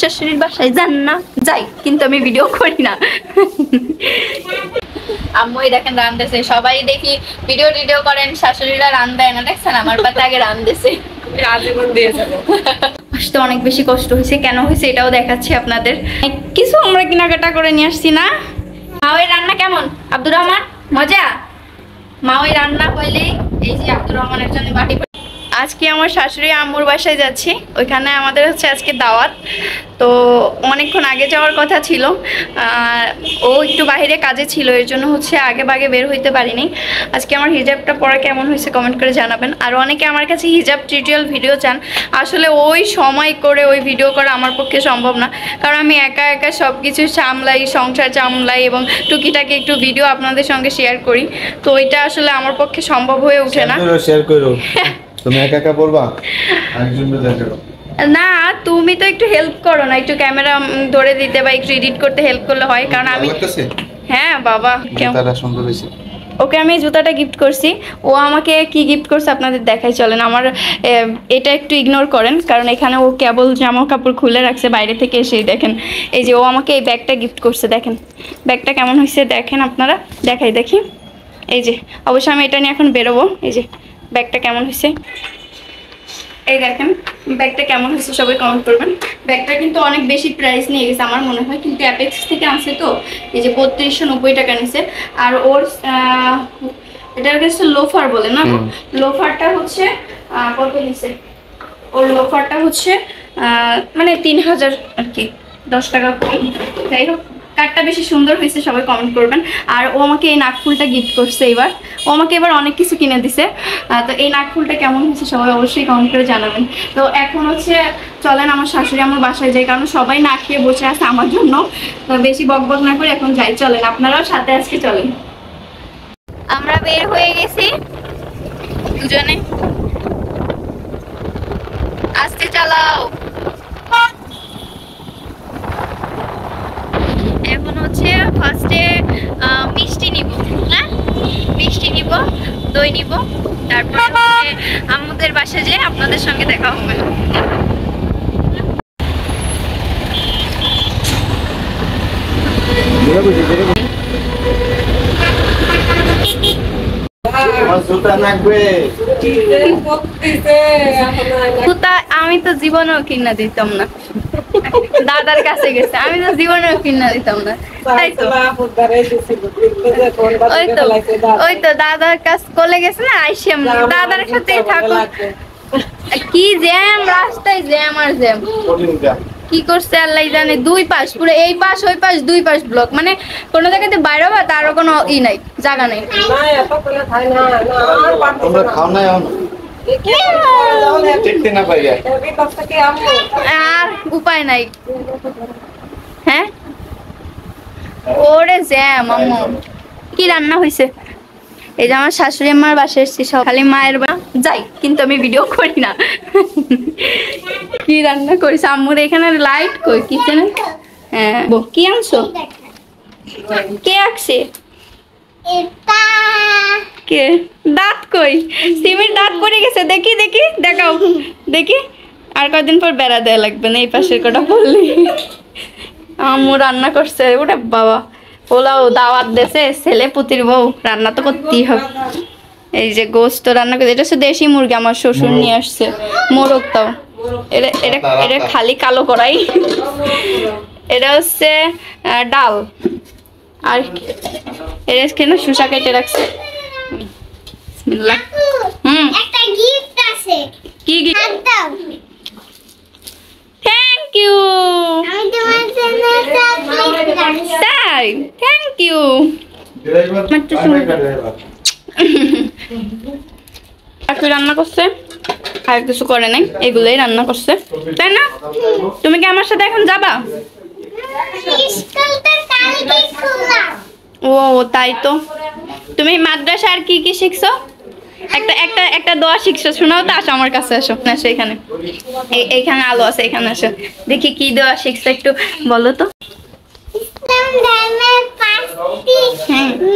শাশুড়ির বাসায় যান না? যাই, কিন্তু আমি ভিডিও করি না। আম্মুই দেখেন রান্দেছে, সবাই দেখি ভিডিও টিডিও করেন, শাশুড়িরা রান দেয় না, দেখছেন আমার পাতে আগে রান্দেছে। তো অনেক বেশি কষ্ট হয়েছে, কেন হয়েছে এটাও দেখাচ্ছি আপনাদের। কিছু আমরা কেনাকাটা করে নিয়ে আসছি না। মা ওই রান্না কেমন আব্দুর রহমান? মজা? মা ওই রান্না হইলেই এই যে আব্দুর রহমানের জন্য বাটি। আজকে আমার শাশুড়ি আম্মুর বাসায় যাচ্ছি, ওইখানে আমাদের হচ্ছে আজকে দাওয়াত। তো অনেকক্ষণ আগে যাওয়ার কথা ছিল, ও একটু বাইরে কাজে ছিল, এর জন্য হচ্ছে আগে ভাগে বের হইতে পারিনি। আজকে আমার হিজাবটা পরা কেমন হয়েছে কমেন্ট করে জানাবেন। আর অনেকে আমার কাছে হিজাব টিউটোরিয়াল ভিডিও চান, আসলে ওই সময় করে ওই ভিডিও করা আমার পক্ষে সম্ভব না, কারণ আমি একা একা সব কিছু সামলাই, সংসার সামলাই এবং টুকিটাকি একটু ভিডিও আপনাদের সঙ্গে শেয়ার করি। তো ওইটা আসলে আমার পক্ষে সম্ভব হয়ে ওঠে না। শেয়ার করো, তুমি একা একা বলবা, আরেকজনকে দেখাও না, তুমি তো একটু হেল্প করো না, একটু ক্যামেরা ধরে দিতে বা একটু এডিট করতে হেল্প করলে হয়, কারণ আমি। হ্যাঁ বাবা, জুতাটা সুন্দর হয়েছে। ওকে আমি জুতাটা গিফট করছি, ও আমাকে কি গিফট করছে আপনাদের দেখাই চলেন। আমার এটা একটু ইগনোর করেন, কারণ এখানে ও কেবল জামা কাপড় খুলে রাখছে বাইরে থেকে এসেই। দেখেন এই যে ও আমাকে এই ব্যাগটা গিফট করছে, দেখেন ব্যাগটা কেমন হয়েছে দেখেন আপনারা, দেখাই দেখি। এই যে অবশ্যই আমি এটা নিয়ে এখন বেরোবো। এই যে ব্যাগটা কেমন হয়েছে, এই দেখেন ব্যাগটা কেমন হয়েছে সবাই কমেন্ট করবেন। ব্যাগটা কিন্তু অনেক বেশি প্রাইস নিয়ে গেছে আমার মনে হয়, কিন্তু অ্যাপেক্স থেকে আসে তো। এই যে 3290 টাকা নিছে। আর ওর এটার কাছে লোফার বলে না, লোফারটা হচ্ছে কত নিছে, ওর লোফারটা হচ্ছে মানে 3000 আর কি, 10 টাকা কম। যাই হোক, কার্ডটা বেশি সুন্দর হয়েছে সবাই কমেন্ট করবেন। আর ও আমাকে এই নাকফুলটা গিফট করছে এবার, ও আমাকে এবার অনেক কিছু কিনে দিছে। তো এই নাকফুলটা কেমন হয়েছে সবাই অবশ্যই কমেন্ট করে জানাবেন। তো এখন হচ্ছে চলেন আমার শাশুড়ি আমার বাসায় যাই, কারণ সবাই না খেয়ে বসে আছে আমার জন্য। তো বেশি বকবক না করে এখন যাই, চলেন আপনারাও সাথে আজকে চলেন। আমরা বের হয়ে গেছি দুজনে, আস্তে চালাও। এখন হচ্ছে ফার্স্টে মিষ্টি নিব, হ্যাঁ মিষ্টি নিব, দই নিব, তারপর হচ্ছে আমাদের বাসায় যেয়ে আপনাদের সঙ্গে দেখা হবে। আমি তো জীবনেও কিনা দিতাম না, দাদার কাছে গেছে, আমি তো জীবনেও কিনা দিতাম না। তাই তো ওই তো দাদার কাছ কোলে গেছে না, আইসিয়াম দাদার সাথেই থাকো। কি জ্যাম রাস্তায়, জ্যাম আর জ্যাম, কি করছে আল্লাহ জানে। দুই পাশ পুরো, এই পাশ ওই পাশ দুই পাশ ব্লক, মানে কোনো জায়গাতে বাইরে বা তারও কোনো ই নাই, জায়গা নেই। আর উপায় নাই, হ্যাঁ ওরে জ্যাম। আম্মু কি রান্না হয়েছে? এই যে আমার শাশুড়ি আমার বাসায় এসেছি, সব খালি মায়ের যাই, কিন্তু আমি ভিডিও করি না। কি রান্না করেছে আম্মুর? এখানে লাইট কই কিচেনে? হ্যাঁ কি আনছো? কে আঁকছে? কে? দাঁত কই? সিমির দাঁত পড়ে গেছে, দেখি দেখি দেখাও দেখি। আর কদিন পর বেড়া দেয়া লাগবে না এই পাশের কটা পড়লি। আম্মু রান্না করছে, ওরে বাবা পোলাও দাওয়াত দেশে, ছেলে পুতির বউ, রান্না তো করতেই হবে। এই যে গোস্ত রান্না করছে, এটা হচ্ছে দেশি মুরগি, আমার শ্বশুর নিয়ে আসছে, মোরগ তাও। এটা এটা এটা খালি কালো করাই। এটা হচ্ছে ডাল, আর এটা কেন শুষা কেটে রাখছে। বিসমিল্লাহ। একটা গিফট আছে। কি গিফট? Thank you. আমি তোমার জন্য চকলেট রাখছি। তাই, থ্যাংক ইউ। আর কি রান্না করছে? আর কিছু করে নাই, এগুলোই রান্না করছে, তাই না? তুমি কি আমার সাথে এখন যাবা? ও তাই তো। তুমি মাদ্রাসা আর কি কি শিখছো? একটা দোয়া শিখছো, শোনাও তো। আসো আমার কাছে, আসো না এখানে, এইখানে আলো আছে, এখানে আসো। দেখি কি দোয়া শিখছো একটু বলো তো। ইসলাম ধর্মের 5টি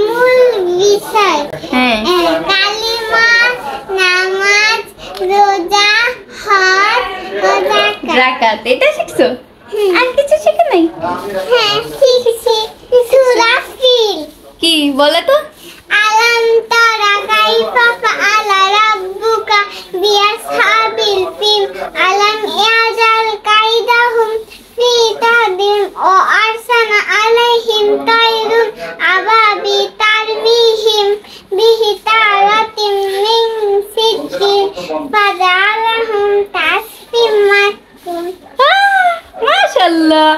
মূল বিষয়, কালিমা, নামাজ, রোজা, হজ ও যাকাত। এটা শিখছো? আর কিছু শিখে নাই? হ্যাঁ শিখছি সূরা ফিল। কি বলে তো? আলাম তারা কাইফা ফাআলা রাব্বুকা বিআসহাবিল ফিল আলাম ইয়াজাল কাইদাহুম ফি তাহদিম ও আরসানা আলাইহিম তাইরুন আবাবি তারমিহিম বিহিতারাতিম মিন সিদ্দিন ফাজালাহুম তাসফিমান। মাশাআল্লাহ,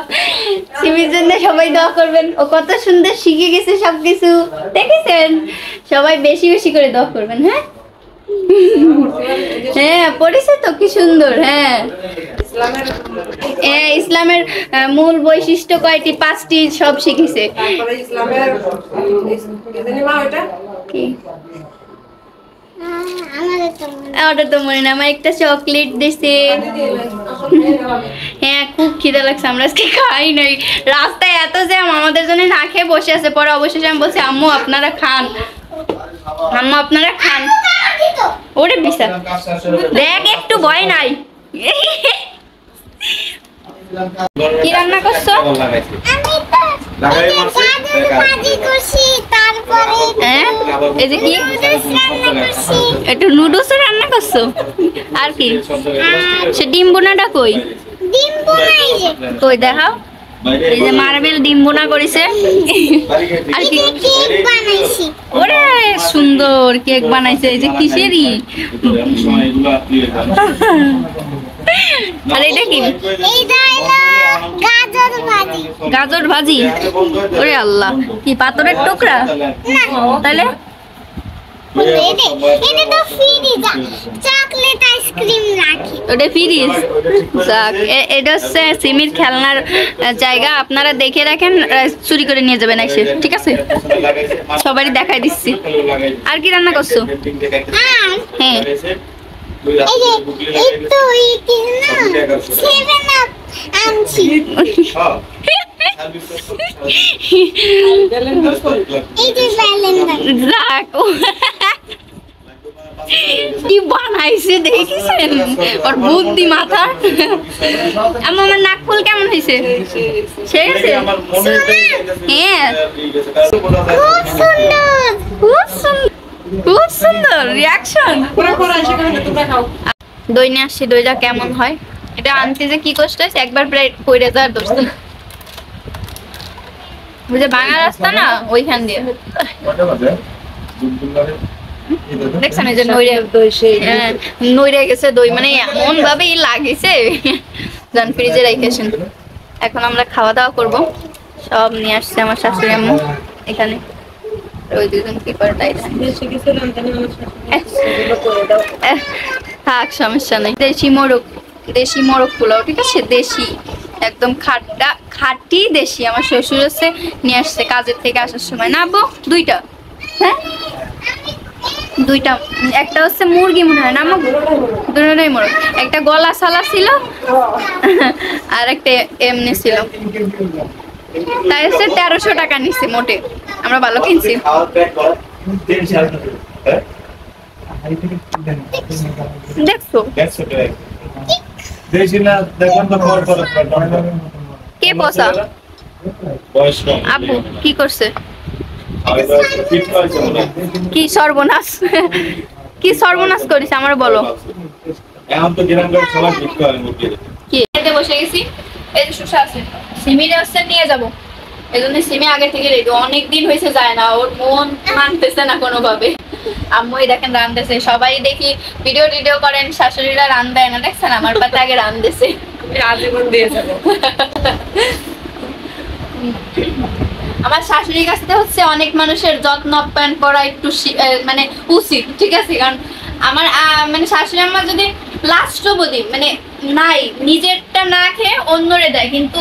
সিমির জন্য সবাই দোয়া করবেন। ও কত সুন্দর শিখে গেছে সবকিছু, দেখেছেন? সবাই বেশি বেশি করে দোয়া করবেন। হ্যাঁ হ্যাঁ পড়েছে তো, কি সুন্দর। হ্যাঁ ইসলামের মূল বৈশিষ্ট্য কয়টি? 5টি সব শিখেছে। তারপরে ইসলামের মা ওটা কি আমাদের তো ওটা তো মনে না। আমার একটা চকলেট দিছে। হ্যাঁ খুব খিদে লাগছে, আমরা আজকে খাই নাই। রাস্তায় এত জ্যাম, আমাদের জন্য না খেয়ে বসে আছে। পরে অবশেষে আমি বলছি আম্মু আপনারা খান, আম্মু আপনারা খান। ওরে বিশাল, দেখ একটু ভয় নাই। কি রান্না করছো? আমি তো গাজর ভাজি করছি, তারপরে হ্যাঁ এই যে কি নুডলস রান্না করছি। একটু নুডলস রান্না করছো? আর কি? সে ডিম বোনাটা কই? ডিম বোনাই যে কই দেখাও। এই যে মার্বেল ডিম বোনা করেছে। আর কি? কেক বানাইছি। ওরে সুন্দর কেক বানাইছে। এই যে কিসেরই? আর এটা কি? এইটা হলো গাজর ভাজি। গাজর ভাজি? ওরে আল্লাহ, কি পাথরের টুকরা? তাহলে এটা তো ফ্রিজে চকলেট আইসক্রিম রাখি। ওটা ফ্রিজ। যাক, এটা হচ্ছে সিমির খেলনার জায়গা। আপনারা দেখে রাখেন, চুরি করে নিয়ে যাবেন এসে, ঠিক আছে? সবারই দেখাই দিচ্ছি। আর কি রান্না করছো? আর হ্যাঁ এই যে এই তো এই কি না 7 আপ আনছি। এই যে ব্যালেন্ডার যাক, কি বানাইছে দেখেছেন? ওর বুদ্ধি মাথা। আমার নাক ফুল কেমন হয়েছে? সেই আছে? হ্যাঁ খুব সুন্দর। খুব সুন্দর, খুব সুন্দর রিয়াকশন। পরে পরে এসে তোমরা খাও। দই নিয়ে আসছি, দইটা কেমন হয়? এটা আনতে যে কি কষ্ট হয়েছে, একবার প্রায় পড়ে যাওয়ার দোষ। বুঝে ভাঙা রাস্তা না, ওইখান দিয়ে দেখছেন এই যে নইরে নইরে গেছে দই, মানে এমন ভাবে লাগিয়েছে। জান ফ্রিজে রেখেছেন। এখন আমরা খাওয়া দাওয়া করব। সব নিয়ে আসছে আমার শাশুড়ি আম্মু এখানে। ওই দুজন কি করে তাই থাক, সমস্যা নেই। দেশি মোরগ পোলাও, ঠিক আছে? দেশি একদম খাঁটি দেশি। আমার শ্বশুর হচ্ছে নিয়ে আসছে কাজের থেকে আসার সময়। না আব্বু? দুইটা। হ্যাঁ দুইটা। একটা হচ্ছে মুরগি মনে হয় না আম্মু? দুটোই মোরগ। একটা গলা সালা ছিল আর একটা এমনি ছিল। তাই হচ্ছে 1300 টাকা নিচ্ছে মোটে। আমরা ভালো কিনছি। দেখছো কে পচা? আপু কি করছে? কি সর্বনাশ, কি সর্বনাশ করিস আমার বলো। এখন তো গ্রামে সবাই ঠিক করে মুখে। কি খেতে বসে গেছি। এই যে শসা আছে, সিমিরে হচ্ছে নিয়ে যাবো। এই জন্য সিমি আগে থেকে রেডি। অনেকদিন হয়েছে যায় না, ওর মন মানতেছে না কোনোভাবে। আম্মুই দেখেন রান্ধতেছে। সবাই দেখি ভিডিও করেন, শাশুড়িরা রান দেয় না, দেখছেন? আমার পাতে আগে রান্ধতেছে। আজীবন দিয়ে যাবো। আমার শাশুড়ির কাছ থেকে হচ্ছে অনেক মানুষের যত্ন আপ্যায়ন করা একটু মানে উচিত, ঠিক আছে? কারণ আমার মানে শাশুড়ি আমার যদি লাস্ট অবধি মানে নাই, নিজেরটা না খেয়ে অন্যরে দেয়। কিন্তু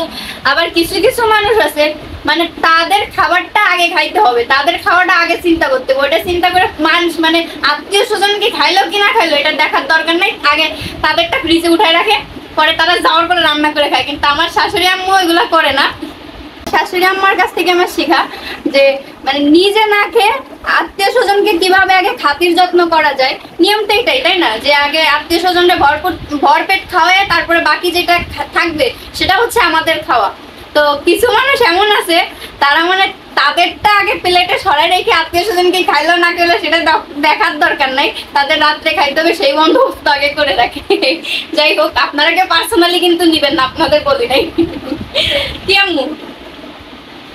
আবার কিছু কিছু মানুষ আছে মানে তাদের খাবারটা আগে খাইতে হবে, তাদের খাওয়াটা আগে চিন্তা করতে হবে। ওইটা চিন্তা করে মানুষ মানে আত্মীয় স্বজন কি খাইলো কি না খাইলো এটা দেখার দরকার নাই। আগে তাদেরটা ফ্রিজে উঠায় রাখে, পরে তারা যাওয়ার পরে রান্না করে খায়। কিন্তু আমার শাশুড়ি আম্মু এগুলো করে না। শাশুড়ি আম্মার কাছ থেকে আমার শেখা যে মানে নিজে না খেয়ে আত্মীয় স্বজনকে কিভাবে আগে খাতির যত্ন করা যায়, নিয়মটা এটাই, তাই না? যে আগে আত্মীয় স্বজনকে ভরপেট খাওয়ায়, তারপরে বাকি যেটা থাকবে সেটা হচ্ছে আমাদের খাওয়া। তো কিছু মানুষ এমন আছে তারা মানে তাদেরটা আগে প্লেটে সরাই রেখে আত্মীয় স্বজনকে খাইলো না খেলো সেটা দেখার দরকার নাই, তাদের রাত্রে খাইতে হবে সেই বন্দোবস্ত আগে করে রাখে। যাই হোক, আপনারা কেউ পার্সোনালি কিন্তু নিবেন না, আপনাদের বলি নাই। কি আম্মু?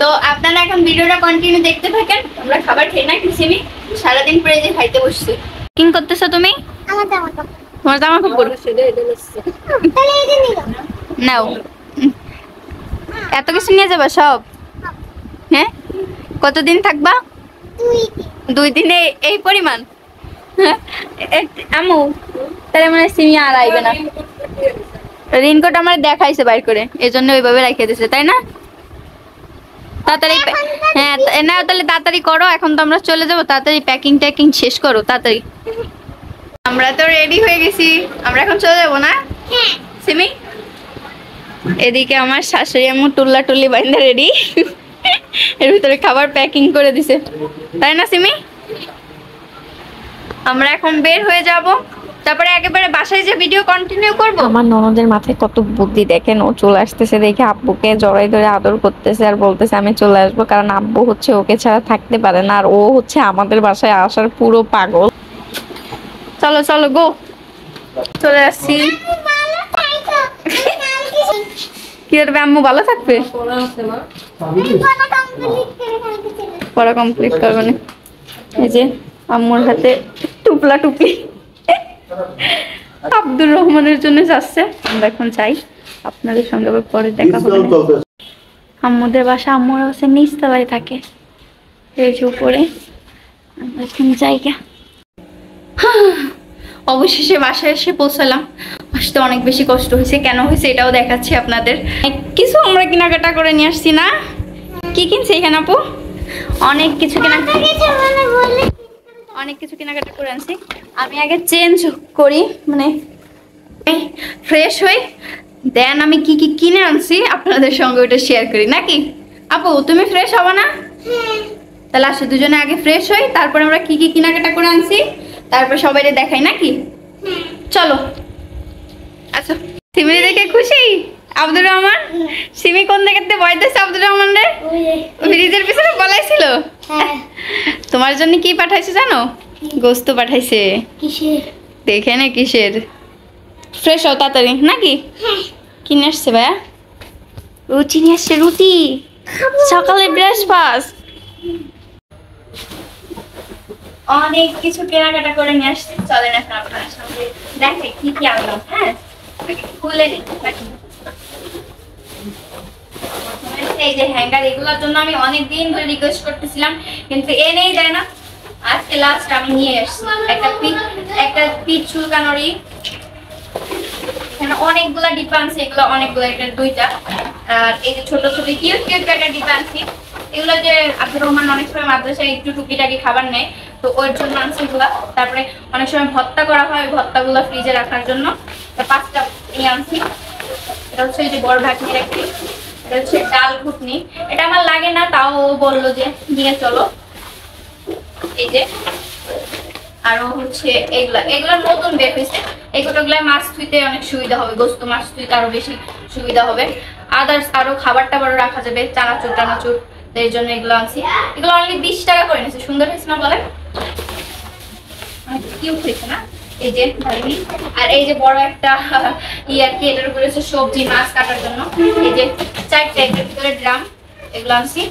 তো আপনারা এখন ভিডিওটা কন্টিনিউ দেখতে থাকেন। আমরা খাবার খেয়ে না কিসিমি সারাদিন পরে যে খাইতে বসছি। কি করতেছো তুমি? আমার জামা কাপড়। তোমার জামা কাপড় তাহলে এই যে নিলাম। নাও। এত কিছু নিয়ে যাবা সব? হ্যাঁ, কতদিন থাকবা? 2 দিনে এই পরিমাণ? আম্মু তাহলে মানে সিমি আর আইবে না। রেইনকোট আমার দেখাইছে বাইর করে, এই জন্য ওইভাবে রেখে দিছে, তাই না? তাড়াতাড়ি হ্যাঁ না, তাহলে তাড়াতাড়ি করো, এখন তো আমরা চলে যাবো, তাড়াতাড়ি প্যাকিং শেষ করো তাড়াতাড়ি। আমরা তো রেডি হয়ে গেছি, আমরা এখন চলে যাবো না সিমি? এদিকে আমার শাশুড়ি আম্মু টুল্লি বাইন্দা রেডি, এর ভিতরে খাবার প্যাকিং করে দিছে, তাই না সিমি? আমরা এখন বের হয়ে যাব, তারপরে একেবারে বাসায় যে ভিডিও কন্টিনিউ করব। আমার ননদের মাথায় কত বুদ্ধি দেখেন, ও চলে আসতেছে দেখে আব্বুকে জড়াই ধরে আদর করতেছে আর বলতেছে আমি চলে আসবো, কারণ আব্বু হচ্ছে ওকে ছাড়া থাকতে পারে না, আর ও হচ্ছে আমাদের বাসায় আসার পুরো পাগল। চলো চলো গো, চলে আসছি। কি করবে আম্মু? ভালো থাকবে, পড়া কমপ্লিট করবে না। এই যে আম্মুর হাতে টুপি আব্দুর রহমানের জন্য যাচ্ছে। আমরা এখন চাই, আপনাদের সঙ্গে পরে দেখা হবে। আম্মুদের বাসা, আম্মুর হচ্ছে নিচতলায় থাকে, এই যে উপরে। আমরা এখন জায়গা অবশেষে বাসায় এসে পৌঁছালাম। আসতে অনেক বেশি কষ্ট হয়েছে, কেন হয়েছে এটাও দেখাচ্ছি আপনাদের। কিছু আমরা কেনাকাটা করে নিয়ে আসছি না? কি কিনছে এখানে আপু? অনেক কিছু কেনাকাটা করে আনছি। আমি আগে চেঞ্জ করি, মানে ফ্রেশ হই, দেন আমি কি কি কিনে আনছি আপনাদের সঙ্গে ওটা শেয়ার করি, নাকি আপু? তুমি ফ্রেশ হবা না? তাহলে আসো দুজনে আগে ফ্রেশ হই, তারপরে আমরা কি কি কেনাকাটা করে আনছি তারপর সবাই দেখাই, নাকি? চলো। আচ্ছা, সিমি দেখে খুশি আব্দুর রহমান? সিমি কোন জায়গাতে ভয় দিয়েছে আব্দুর রহমান রে? ফ্রিজের পিছনে বলাইছিল। তোমার জন্য কি পাঠাইছে জানো? গোস্ত পাঠাইছে। দেখে না কিসের? ফ্রেশ হও তাড়াতাড়ি, নাকি? কিনে আসছে ভাইয়া? রুটি নিয়ে আসছে, রুটি সকালে ব্রেকফাস্ট। অনেক কিছু কেনাকাটা করে নিয়ে আসছি, চলেন এখন আপনার সামনে দেখে কি কি আনলাম। হ্যাঁ, খুলে নিই। এই যে হ্যাঙ্গার, এগুলোর জন্য আমি অনেকদিন ধরে রিকোয়েস্ট করতেছিলাম, কিন্তু এনেই দেয় না। আজকে লাস্ট আমি নিয়ে এসেছি একটা পিচ চুলকানোরই। এখানে অনেকগুলা ডিব্বা আনছি, এগুলো অনেকগুলো, এটা 2টা। আর এই যে ছোট ছোট কিউট একটা ডিব্বা আনছি, এগুলো যে আব্দুর রহমান অনেক সময় মাদ্রাসায় একটু টুকিটাকি খাবার নেয়, তো ওর জন্য আনছি এগুলা। তারপরে অনেক সময় ভর্তা করা হয়, ভর্তাগুলো ফ্রিজে রাখার জন্য 5টা নিয়ে আনছি। এটা হচ্ছে এই যে বড় ভাগনির একটি, এটা হচ্ছে ডাল ঘুটনি। এটা আমার লাগে না, তাও ও বললো যে নিয়ে চলো। এই যে আরো হচ্ছে এগুলা নতুন বের হয়েছে, এগুলো মাছ ধুইতে অনেক সুবিধা হবে, গোস্ত মাছ ধুইতে আরো বেশি সুবিধা হবে। আদার্স আরো খাবার টাবারও রাখা যাবে, চানাচুর, এই জন্য এগুলো আনছি। এগুলো অনলি 20 টাকা করে নিয়েছে। সুন্দর হয়েছে না বলে? কিউট হয়েছে না? এই যে আর এই যে বড় একটা আর কি, এটার উপরে হচ্ছে সবজি মাছ কাটার জন্য। এই যে 4টা এটার ভিতরে ড্রাম, এগুলো আনছি।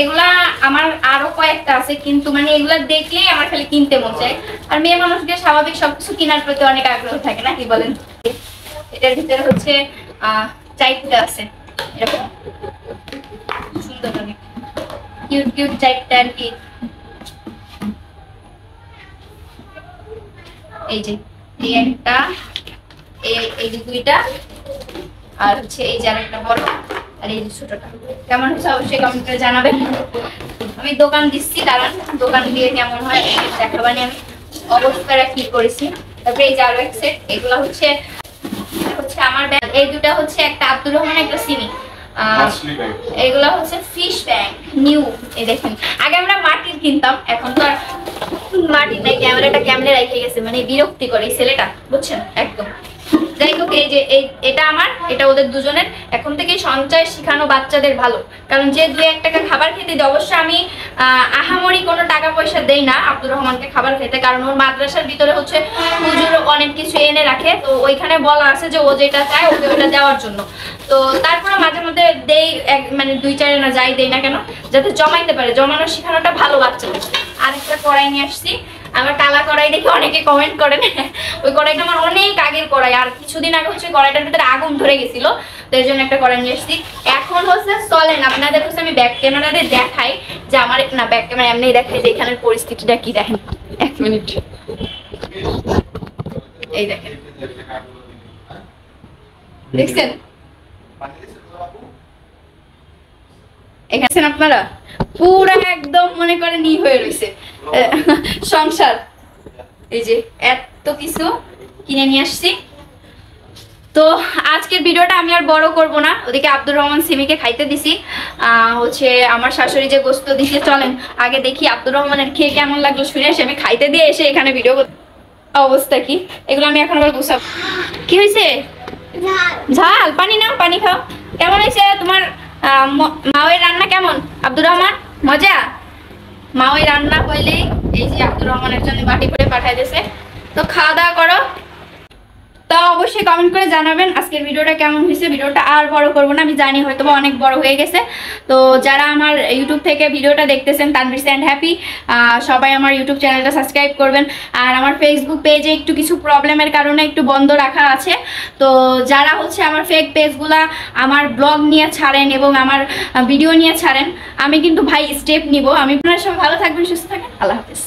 এগুলা আমার আরো কয়েকটা আছে, কিন্তু মানে এগুলা দেখলেই আমার খালি কিনতে মন চায়। আর মেয়ে মানুষদের স্বাভাবিক সবকিছু কেনার প্রতি অনেক আগ্রহ থাকে, না কি বলেন? এটার ভিতরে হচ্ছে 4টা আছে, এরকম সুন্দর অনেক কিউট 4টা আর কি। এই যে এই একটা, এই যে 2টা, আর হচ্ছে এই যে আরেকটা বড়, আর এই যে ছোটটা। কেমন হচ্ছে অবশ্যই কমেন্ট করে জানাবেন। আমি দোকান দিচ্ছি, দাঁড়ান, দোকান দিয়ে কেমন হয় দেখাবানি আমি অবস্থাটা কি করেছি। তারপরে এই যে আরো এক সেট, এগুলো হচ্ছে আমার ব্যাগ। এই 2টা হচ্ছে একটা আব্দুর রহমান, একটা সিমি। এগুলো হচ্ছে ফিশ ট্যাঙ্ক নিউ। এই দেখেন, আগে আমরা মাটির কিনতাম, এখন তো আর মাটির নাই, ক্যামেরা রেখে গেছে, মানে বিরক্তি করে এই ছেলেটা, বুঝছেন একদম। যাই হোক, এই যে এটা আমার, এটা ওদের দুজনের। এখন থেকে সঞ্চয় শিখানো বাচ্চাদের ভালো, কারণ যে 2-1 টাকা খাবার খেতে দিই, অবশ্য আমি আহামরি কোনো টাকা পয়সা দেই না আব্দুর রহমানকে খাবার খেতে, কারণ ওর মাদ্রাসার ভিতরে হচ্ছে হুজুর অনেক কিছু এনে রাখে, তো ওইখানে বলা আছে যে ও যেটা চায় ওকে ওটা দেওয়ার জন্য। তো তারপরে মাঝে মধ্যে দেই, মানে 2-4 আনা যাই দেই না কেন, যাতে জমাইতে পারে, জমানো শেখানোটা ভালো বাচ্চাদের। আরেকটা কড়াই নিয়ে আসছি, আমার কালা কড়াই দেখে অনেকে কমেন্ট করেন, ওই কড়াইটা আমার অনেক আগের কড়াই, আর কিছুদিন আগে হচ্ছে কড়াইটার ভিতরে আগুন ধরে গেছিল, তো এর জন্য একটা কড়াই নিয়ে এসেছি। এখন হচ্ছে চলেন আপনাদের হচ্ছে আমি ব্যাক ক্যামেরাতে দেখাই যে আমার, না ব্যাক ক্যামেরা এমনি দেখাই যে এখানের পরিস্থিতিটা কি। দেখেন 1 মিনিট, এই দেখেন, দেখছেন এখানে আপনারা পুরা একদম মনে করেন ই হয়ে রয়েছে সংসার। এই যে এত কিছু কিনে নিয়ে আসছি। তো আজকের ভিডিওটা আমি আর বড় করব না, ওদিকে আব্দুর রহমান সিমিকে খাইতে দিছি, হচ্ছে আমার শাশুড়ি যে গোস্ত দিছে। চলেন আগে দেখি আব্দুর রহমানের খেয়ে কেমন লাগলো শুনে এসে, আমি খাইতে দিয়ে এসে এখানে ভিডিও অবস্থা কি। এগুলো আমি এখন আবার গুছাবো। কি হয়েছে? ঝাল? পানি নাও, পানি খাও। কেমন হয়েছে তোমার মাওয়ের রান্না? কেমন আব্দুর রহমান? মজা? মাওয়ের রান্না হইলে এই যে আব্দুর রহমানের জন্য বাটি করে পাঠাই দিয়েছে। তো খাওয়া দাওয়া করো। তো অবশ্যই কমেন্ট করে জানাবেন আজকের ভিডিওটা কেমন হয়েছে। ভিডিওটা আর বড় করবো না, আমি জানি হয়তো অনেক বড় হয়ে গেছে। তো যারা আমার ইউটিউব থেকে ভিডিওটা দেখতেছেন, তানভীর অ্যান্ড হ্যাপি, সবাই আমার ইউটিউব চ্যানেলটা সাবস্ক্রাইব করবেন। আর আমার ফেসবুক পেজে একটু কিছু প্রবলেমের কারণে একটু বন্ধ রাখা আছে। তো যারা হচ্ছে আমার ফেক পেজগুলা আমার ব্লগ নিয়ে ছাড়েন এবং আমার ভিডিও নিয়ে ছাড়েন, আমি কিন্তু ভাই স্টেপ নিব। আমি আপনারা সব ভালো থাকবেন, সুস্থ থাকেন। আল্লাহ হাফেজ।